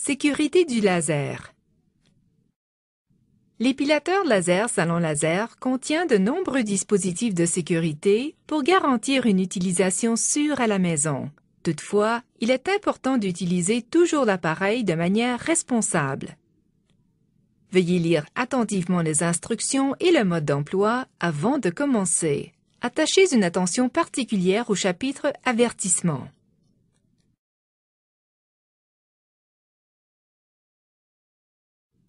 Sécurité du laser. L'épilateur laser Salon Laser contient de nombreux dispositifs de sécurité pour garantir une utilisation sûre à la maison. Toutefois, il est important d'utiliser toujours l'appareil de manière responsable. Veuillez lire attentivement les instructions et le mode d'emploi avant de commencer. Attachez une attention particulière au chapitre Avertissement.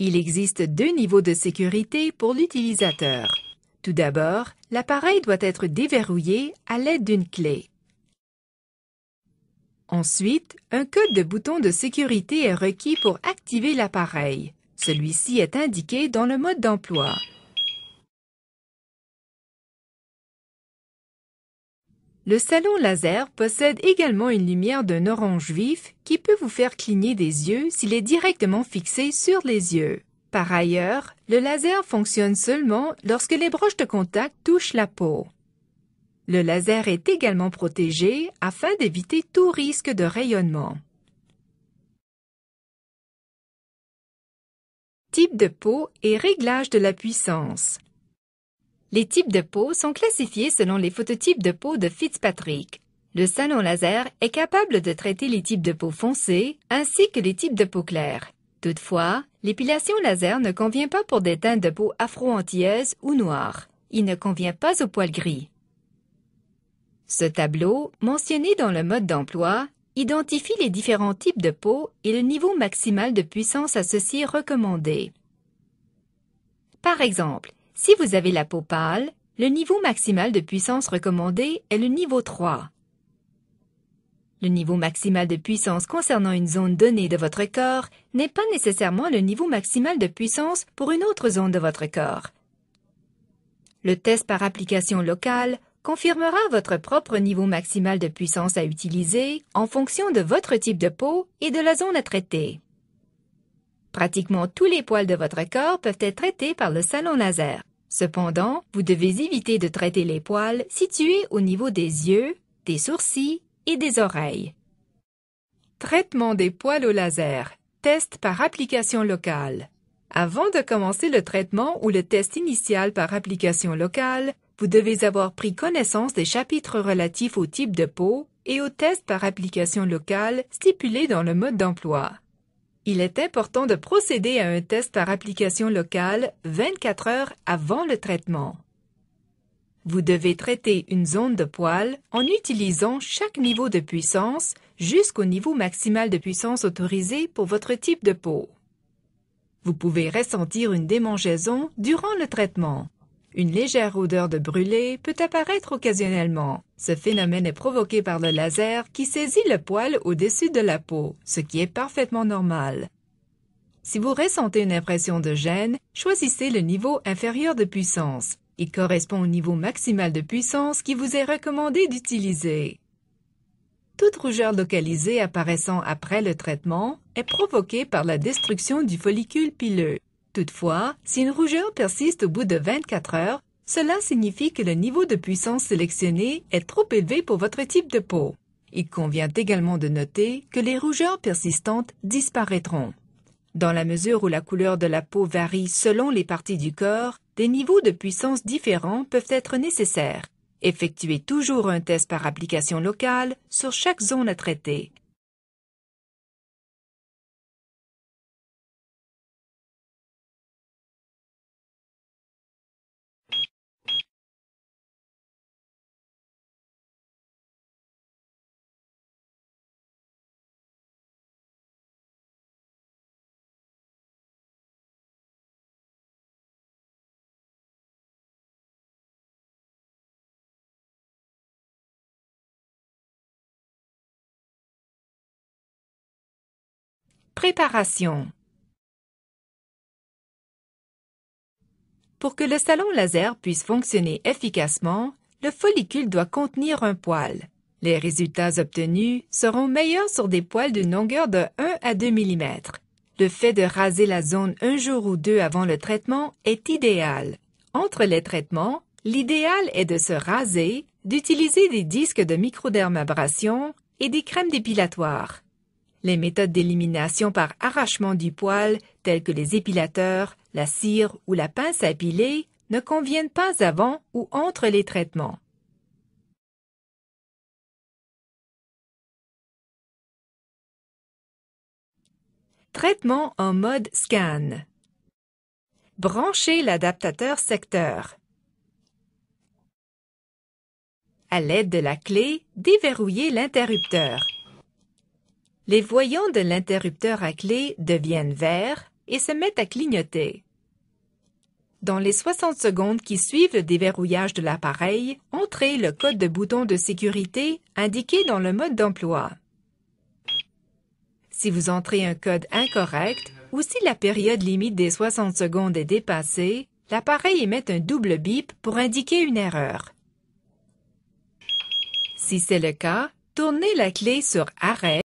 Il existe deux niveaux de sécurité pour l'utilisateur. Tout d'abord, l'appareil doit être déverrouillé à l'aide d'une clé. Ensuite, un code de bouton de sécurité est requis pour activer l'appareil. Celui-ci est indiqué dans le mode d'emploi. Le salon laser possède également une lumière d'un orange vif qui peut vous faire cligner des yeux s'il est directement fixé sur les yeux. Par ailleurs, le laser fonctionne seulement lorsque les broches de contact touchent la peau. Le laser est également protégé afin d'éviter tout risque de rayonnement. Type de peau et réglage de la puissance. Les types de peau sont classifiés selon les phototypes de peau de Fitzpatrick. Le salon laser est capable de traiter les types de peau foncés ainsi que les types de peau claire. Toutefois, l'épilation laser ne convient pas pour des teintes de peau afro-antillaises ou noires. Il ne convient pas aux poils gris. Ce tableau, mentionné dans le mode d'emploi, identifie les différents types de peau et le niveau maximal de puissance associé recommandé. Par exemple, si vous avez la peau pâle, le niveau maximal de puissance recommandé est le niveau 3. Le niveau maximal de puissance concernant une zone donnée de votre corps n'est pas nécessairement le niveau maximal de puissance pour une autre zone de votre corps. Le test par application locale confirmera votre propre niveau maximal de puissance à utiliser en fonction de votre type de peau et de la zone à traiter. Pratiquement tous les poils de votre corps peuvent être traités par le salon laser. Cependant, vous devez éviter de traiter les poils situés au niveau des yeux, des sourcils et des oreilles. Traitement des poils au laser. Test par application locale. Avant de commencer le traitement ou le test initial par application locale, vous devez avoir pris connaissance des chapitres relatifs au type de peau et au test par application locale stipulé dans le mode d'emploi. Il est important de procéder à un test par application locale 24 heures avant le traitement. Vous devez traiter une zone de poil en utilisant chaque niveau de puissance jusqu'au niveau maximal de puissance autorisé pour votre type de peau. Vous pouvez ressentir une démangeaison durant le traitement. Une légère odeur de brûlé peut apparaître occasionnellement. Ce phénomène est provoqué par le laser qui saisit le poil au-dessus de la peau, ce qui est parfaitement normal. Si vous ressentez une impression de gêne, choisissez le niveau inférieur de puissance. Il correspond au niveau maximal de puissance qui vous est recommandé d'utiliser. Toute rougeur localisée apparaissant après le traitement est provoquée par la destruction du follicule pileux. Toutefois, si une rougeur persiste au bout de 24 heures, cela signifie que le niveau de puissance sélectionné est trop élevé pour votre type de peau. Il convient également de noter que les rougeurs persistantes disparaîtront. Dans la mesure où la couleur de la peau varie selon les parties du corps, des niveaux de puissance différents peuvent être nécessaires. Effectuez toujours un test par application locale sur chaque zone à traiter. Préparation. Pour que le salon laser puisse fonctionner efficacement, le follicule doit contenir un poil. Les résultats obtenus seront meilleurs sur des poils d'une longueur de 1 à 2 mm. Le fait de raser la zone un jour ou deux avant le traitement est idéal. Entre les traitements, l'idéal est de se raser, d'utiliser des disques de microdermabrasion et des crèmes dépilatoires. Les méthodes d'élimination par arrachement du poil, telles que les épilateurs, la cire ou la pince à épiler, ne conviennent pas avant ou entre les traitements. Traitement en mode scan. Branchez l'adaptateur secteur. À l'aide de la clé, déverrouillez l'interrupteur. Les voyants de l'interrupteur à clé deviennent verts et se mettent à clignoter. Dans les 60 secondes qui suivent le déverrouillage de l'appareil, entrez le code de bouton de sécurité indiqué dans le mode d'emploi. Si vous entrez un code incorrect ou si la période limite des 60 secondes est dépassée, l'appareil émet un double bip pour indiquer une erreur. Si c'est le cas, tournez la clé sur Arrêt